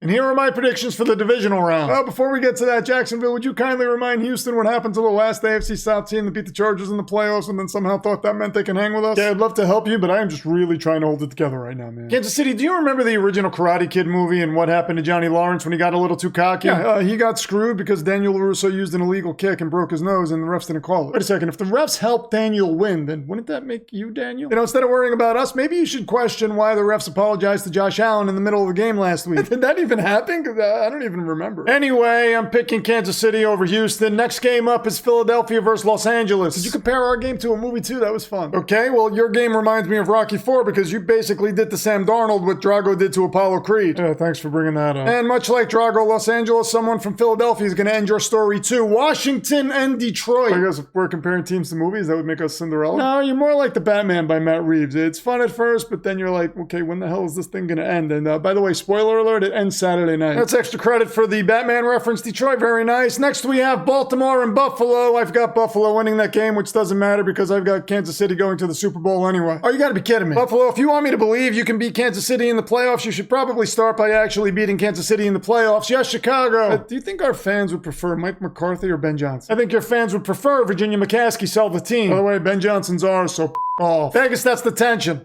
And here are my predictions for the divisional round. Well, before we get to that, Jacksonville, would you kindly remind Houston what happened to the last AFC South team that beat the Chargers in the playoffs and then somehow thought that meant they can hang with us? Yeah, I'd love to help you, but I am just really trying to hold it together right now, man. Kansas City, do you remember the original Karate Kid movie and what happened to Johnny Lawrence when he got a little too cocky? Yeah, he got screwed because Daniel LaRusso used an illegal kick and broke his nose and the refs didn't call it. Wait a second, if the refs helped Daniel win, then wouldn't that make you Daniel? You know, instead of worrying about us, maybe you should question why the refs apologized to Josh Allen in the middle of the game last week. Did that even happen? Because I don't even remember. Anyway, I'm picking Kansas City over Houston. Next game up is Philadelphia versus Los Angeles. Did you compare our game to a movie too? That was fun. Okay, well, your game reminds me of Rocky IV because you basically did to Sam Darnold what Drago did to Apollo Creed. Yeah, thanks for bringing that up. And much like Drago, Los Angeles, someone from Philadelphia is going to end your story too. Washington and Detroit. I guess if we're comparing teams to movies, that would make us Cinderella. No, you're more like the Batman by Matt Reeves. It's fun at first, but then you're like, okay, when the hell is this thing going to end? And by the way, spoiler alert, it ends Saturday night. That's extra credit for the Batman reference. Detroit, very nice. Next we have Baltimore and Buffalo. I've got Buffalo winning that game, which doesn't matter because I've got Kansas City going to the Super Bowl anyway. Oh, you gotta be kidding me. Buffalo, if you want me to believe you can beat Kansas City in the playoffs, you should probably start by actually beating Kansas City in the playoffs. Yes, Chicago. Do you think our fans would prefer Mike McCarthy or Ben Johnson? I think your fans would prefer Virginia McCaskey sell the team. By the way, Ben Johnson's ours, so off. Vegas, that's the tension.